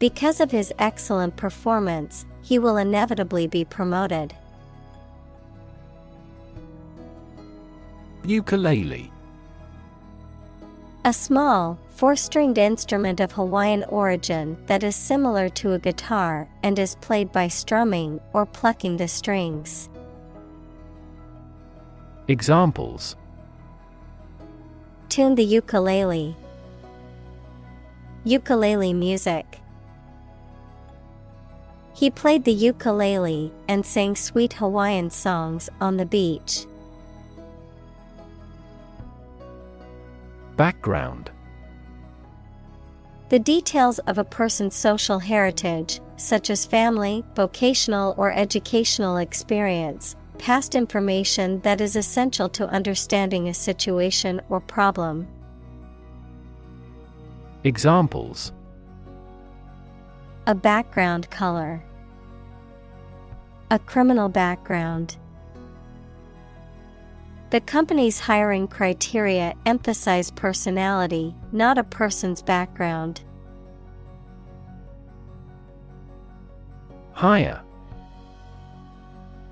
Because of his excellent performance, he will inevitably be promoted. Ukulele. A small, four-stringed instrument of Hawaiian origin that is similar to a guitar and is played by strumming or plucking the strings. Examples. Tune the ukulele. Ukulele music. He played the ukulele and sang sweet Hawaiian songs on the beach. Background. The details of a person's social heritage, such as family, vocational or educational experience, past information that is essential to understanding a situation or problem. Examples. A background color. A criminal background. The company's hiring criteria emphasize personality, not a person's background. Hire.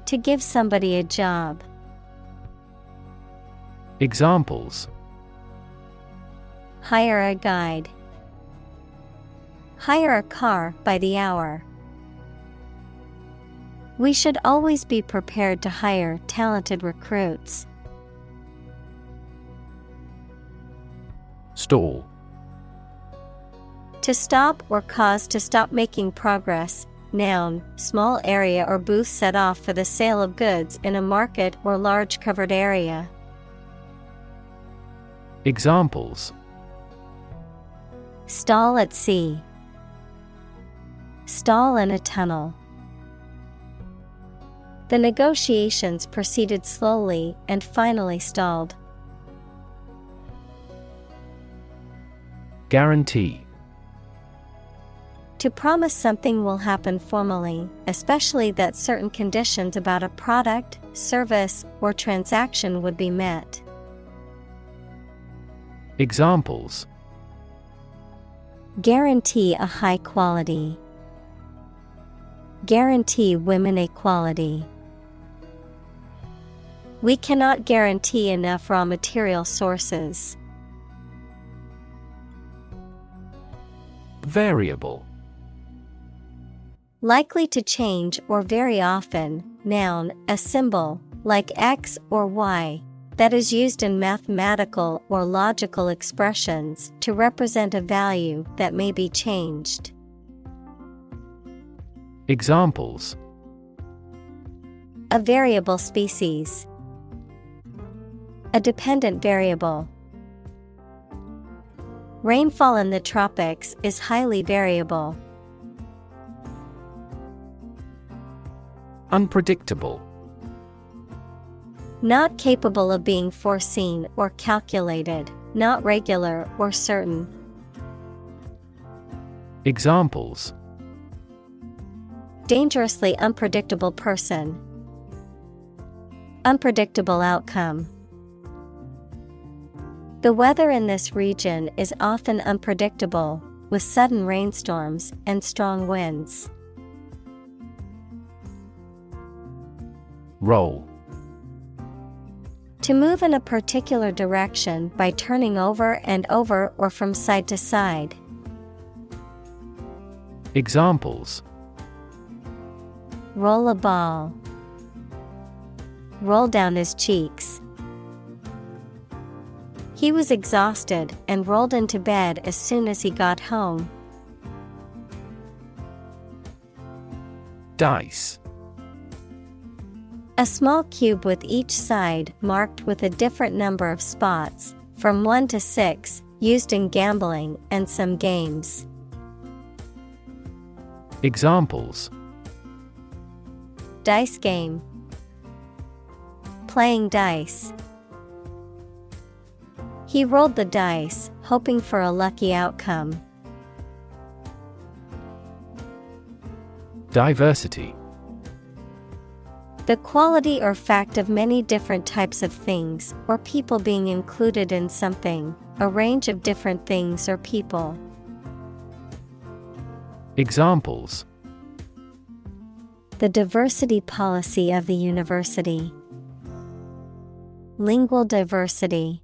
To give somebody a job. Examples. Hire a guide. Hire a car by the hour. We should always be prepared to hire talented recruits. Stall. To stop or cause to stop making progress. Noun, small area or booth set off for the sale of goods in a market or large covered area. Examples: Stall at sea. Stall in a tunnel. The negotiations proceeded slowly and finally stalled. Guarantee. To promise something will happen formally, especially that certain conditions about a product, service, or transaction would be met. Examples: Guarantee a high quality. Guarantee women equality. We cannot guarantee enough raw material sources. Variable. Likely to change or very often. Noun, a symbol, like X or Y, that is used in mathematical or logical expressions to represent a value that may be changed. Examples: A variable species. A dependent variable. Rainfall in the tropics is highly variable. Unpredictable. Not capable of being foreseen or calculated, not regular or certain. Examples: Dangerously unpredictable person. Unpredictable outcome. The weather in this region is often unpredictable, with sudden rainstorms and strong winds. Roll. To move in a particular direction by turning over and over or from side to side. Examples: Roll a ball. Roll down his cheeks. He was exhausted and rolled into bed as soon as he got home. Dice. A small cube with each side marked with a different number of spots, from 1 to 6, used in gambling and some games. Examples: Dice game. Playing dice. He rolled the dice, hoping for a lucky outcome. Diversity. The quality or fact of many different types of things or people being included in something, a range of different things or people. Examples: The diversity policy of the university. Lingual diversity.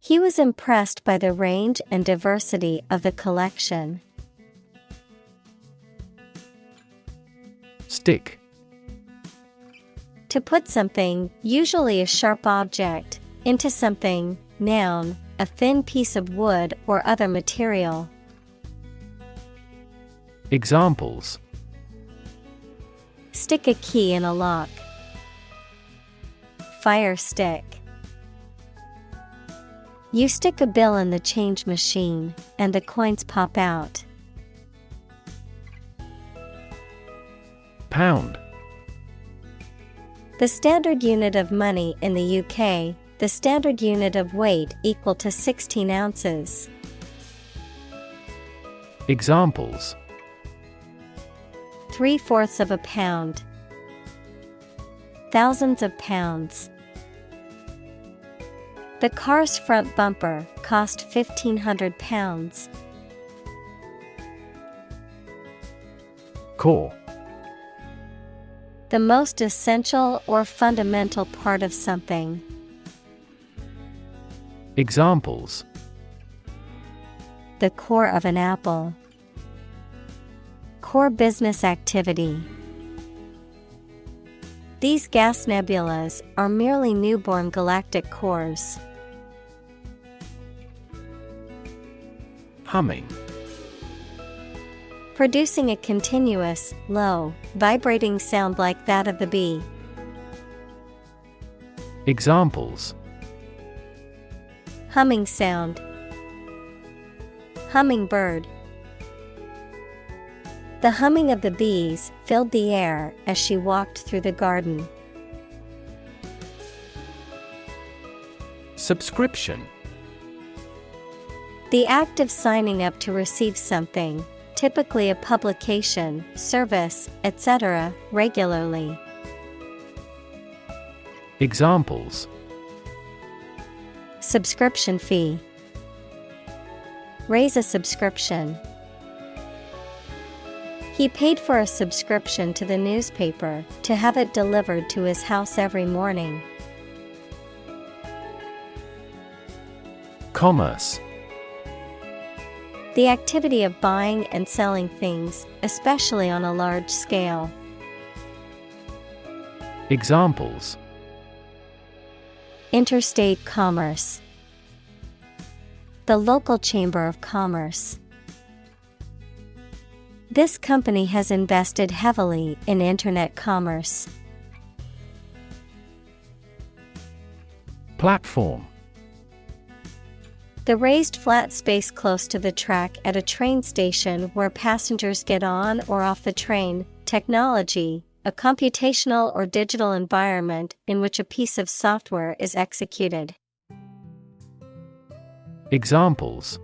He was impressed by the range and diversity of the collection. Stick. To put something, usually a sharp object, into something. Noun, a thin piece of wood or other material. Examples: Stick a key in a lock. Fire stick. You stick a bill in the change machine, and the coins pop out. Pound. The standard unit of money in the UK, the standard unit of weight equal to 16 ounces. Examples: 3/4 of a pound. Thousands of pounds. The car's front bumper cost £1,500. Core. The most essential or fundamental part of something. Examples: The core of an apple. Core business activity. These gas nebulas are merely newborn galactic cores. Humming. Producing a continuous, low, vibrating sound like that of the bee. Examples: Humming sound. Hummingbird. The humming of the bees filled the air as she walked through the garden. Subscription. The act of signing up to receive something, typically a publication, service, etc., regularly. Examples: Subscription fee. Raise a subscription. He paid for a subscription to the newspaper to have it delivered to his house every morning. Commerce. The activity of buying and selling things, especially on a large scale. Examples: Interstate commerce. The local chamber of commerce. This company has invested heavily in internet commerce. Platform. The raised flat space close to the track at a train station where passengers get on or off the train. Technology, a computational or digital environment in which a piece of software is executed. Examples: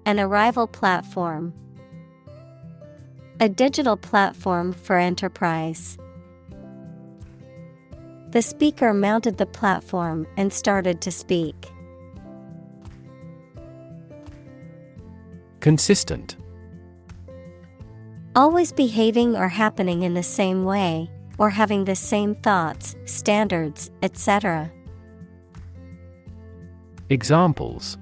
An arrival platform. A digital platform for enterprise. The speaker mounted the platform and started to speak. Consistent. Always behaving or happening in the same way, or having the same thoughts, standards, etc. Examples: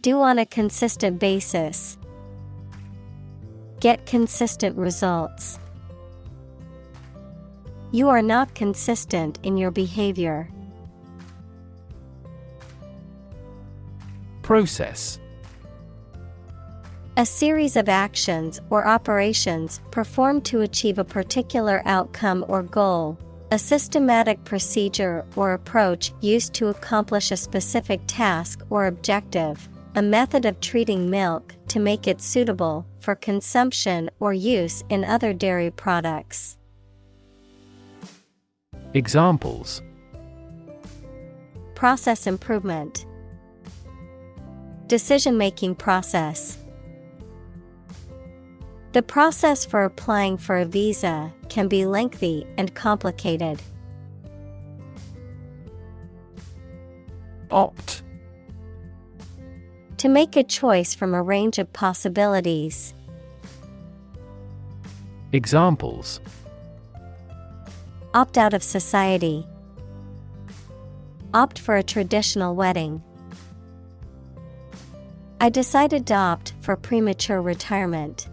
Do on a consistent basis. Get consistent results. You are not consistent in your behavior. Process. A series of actions or operations performed to achieve a particular outcome or goal. A systematic procedure or approach used to accomplish a specific task or objective. A method of treating milk to make it suitable for consumption or use in other dairy products. Examples: Process improvement. Decision-making process. The process for applying for a visa can be lengthy and complicated. Opt. To make a choice from a range of possibilities. Examples: Opt out of society. Opt for a traditional wedding. I decided to opt for premature retirement.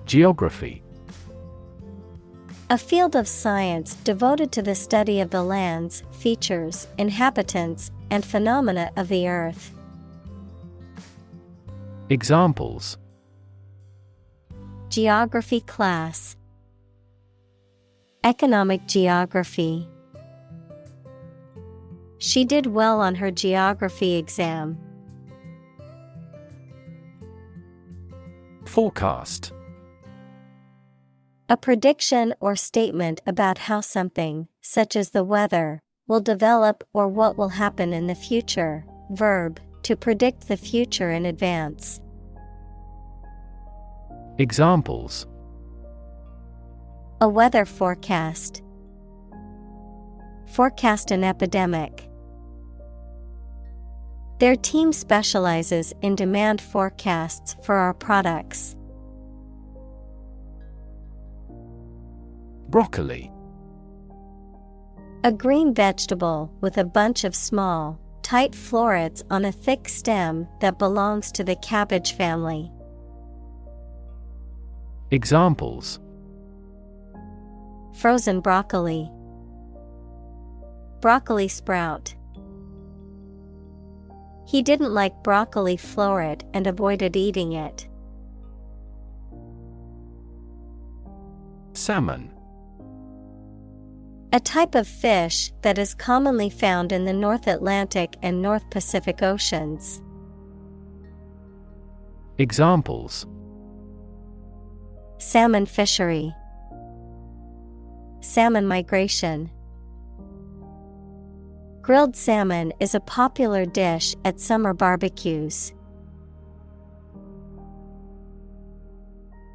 Geography. A field of science devoted to the study of the lands, features, inhabitants, and phenomena of the earth. Examples: Geography class. Economic geography. She did well on her geography exam. Forecast. A prediction or statement about how something, such as the weather, will develop or what will happen in the future. Verb, to predict the future in advance. Examples: A weather forecast. Forecast an epidemic. Their team specializes in demand forecasts for our products. Broccoli. A green vegetable with a bunch of small, tight florets on a thick stem that belongs to the cabbage family. Examples: Frozen broccoli. broccoli sprout. He didn't like broccoli floret and avoided eating it. Salmon. A type of fish that is commonly found in the North Atlantic and North Pacific Oceans. Examples: salmon fishery, salmon migration. Grilled salmon is a popular dish at summer barbecues.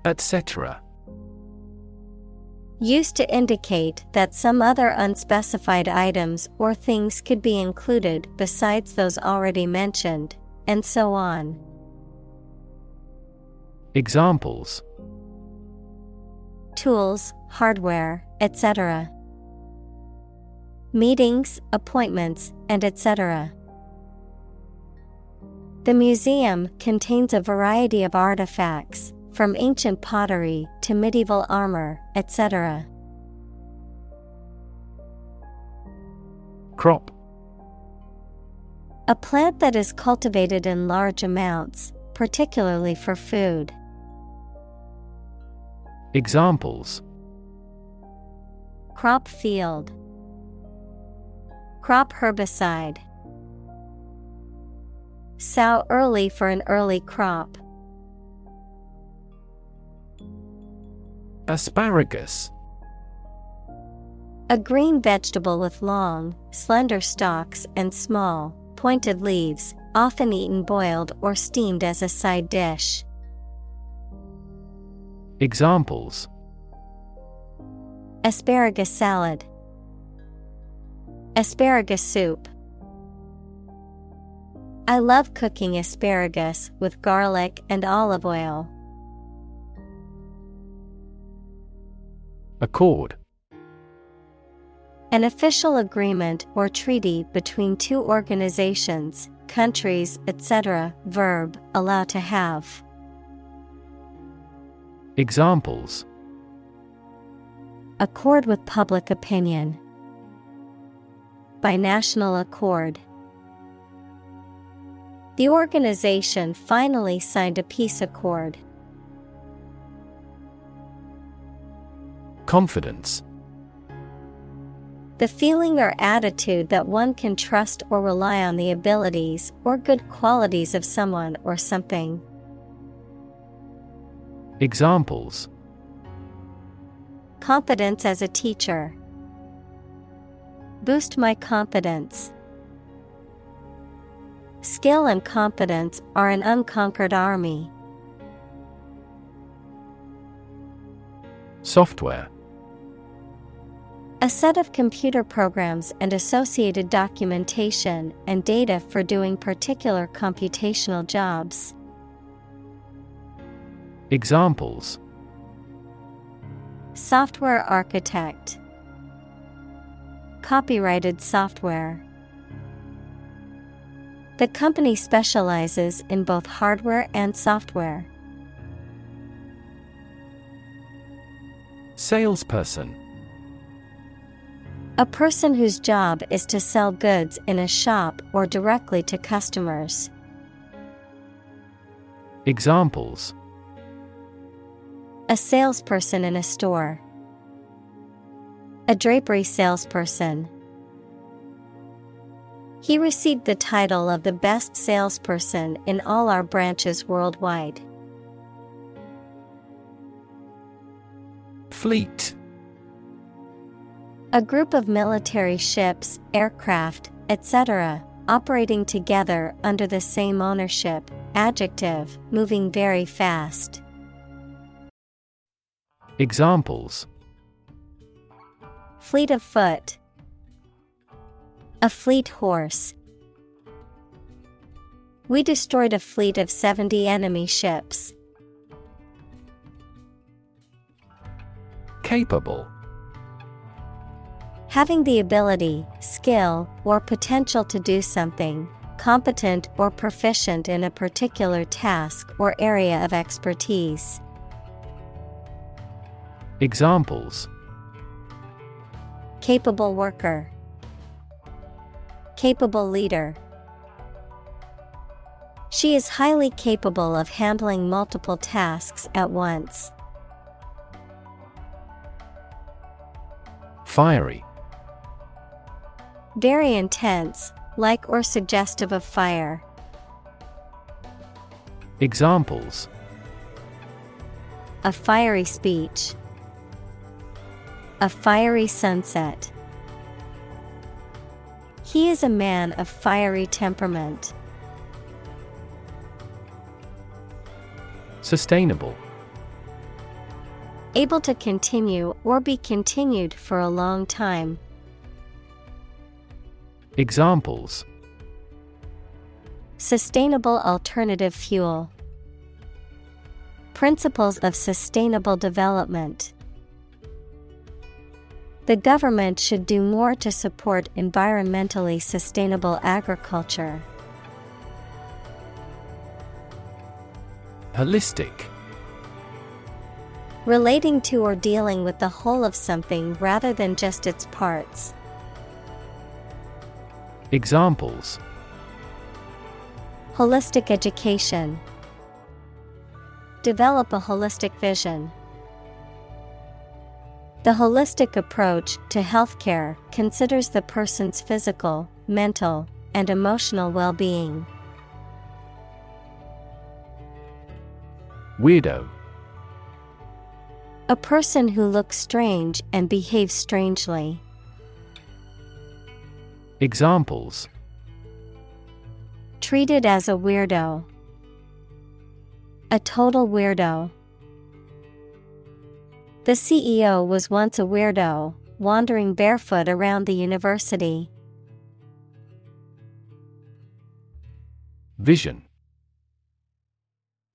Etc. Used to indicate that some other unspecified items or things could be included besides those already mentioned, and so on. Examples: tools, hardware, etc. Meetings, appointments, and etc. The museum contains a variety of artifacts, from ancient pottery to medieval armor, etc. Crop. A plant that is cultivated in large amounts, particularly for food. Examples: crop field, crop herbicide. Sow early for an early crop. Asparagus. A green vegetable with long, slender stalks and small, pointed leaves, often eaten boiled or steamed as a side dish. Examples: asparagus salad, asparagus soup. I love cooking asparagus with garlic and olive oil. Accord. An official agreement or treaty between two organizations, countries, etc. Verb, allow to have. Examples: accord with public opinion. By national accord. The organization finally signed a peace accord. Confidence. The feeling or attitude that one can trust or rely on the abilities or good qualities of someone or something. Examples: competence as a teacher. Boost my confidence. Skill and competence are an unconquered army. Software. A set of computer programs and associated documentation and data for doing particular computational jobs. Examples: software architect. Copyrighted software. The company specializes in both hardware and software. Salesperson. A person whose job is to sell goods in a shop or directly to customers. Examples: a salesperson in a store. A drapery salesperson. He received the title of the best salesperson in all our branches worldwide. Fleet. A group of military ships, aircraft, etc., operating together under the same ownership. Adjective, moving very fast. Examples: fleet of foot. A fleet horse. We destroyed a fleet of 70 enemy ships. Capable. Having the ability, skill, or potential to do something, competent or proficient in a particular task or area of expertise. Examples: capable worker. Capable leader. She is highly capable of handling multiple tasks at once. Fiery. Very intense, like or suggestive of fire. Examples: A fiery speech. A fiery sunset. He is a man of fiery temperament. Sustainable. Able to continue or be continued for a long time. Examples: Sustainable alternative fuel. Principles of sustainable development. The government should do more to support environmentally sustainable agriculture. Holistic. Relating to or dealing with the whole of something rather than just its parts. Examples: Holistic education. Develop a holistic vision. The holistic approach to healthcare considers the person's physical, mental, and emotional well-being. Weirdo. A person who looks strange and behaves strangely. Examples: Treated as a weirdo. A total weirdo. The CEO was once a weirdo, wandering barefoot around the university. Vision.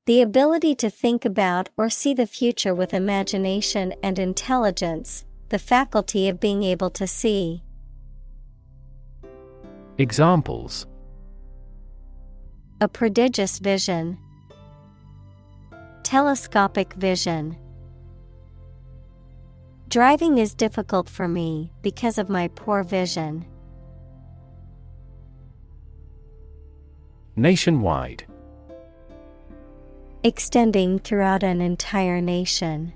The ability to think about or see the future with imagination and intelligence, the faculty of being able to see. Examples: A prodigious vision. Telescopic vision. Driving is difficult for me because of my poor vision. Nationwide. Extending throughout an entire nation.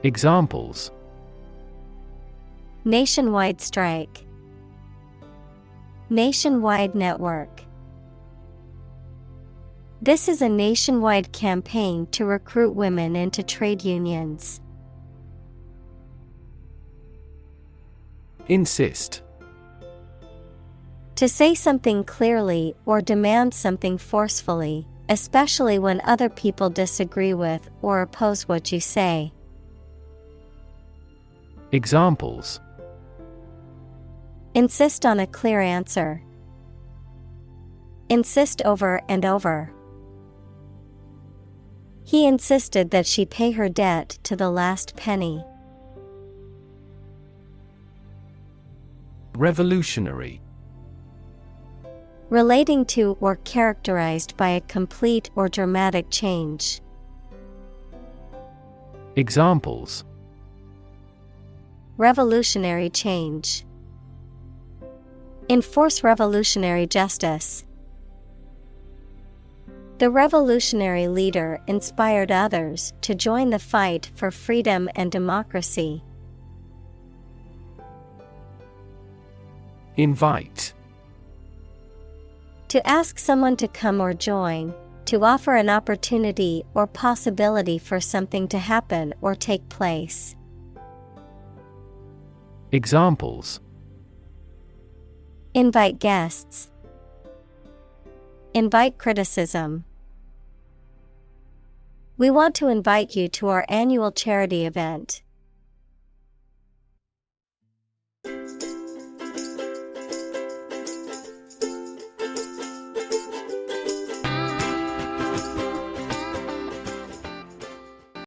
Examples: Nationwide strike. Nationwide network. This is a nationwide campaign to recruit women into trade unions. Insist. To say something clearly or demand something forcefully, especially when other people disagree with or oppose what you say. Examples: Insist on a clear answer. Insist over and over. He insisted that she pay her debt to the last penny. Revolutionary. Relating to or characterized by a complete or dramatic change. Examples: Revolutionary change. Enforce revolutionary justice. The revolutionary leader inspired others to join the fight for freedom and democracy. Invite. To ask someone to come or join, to offer an opportunity or possibility for something to happen or take place. Examples: Invite guests. Invite criticism. We want to invite you to our annual charity event.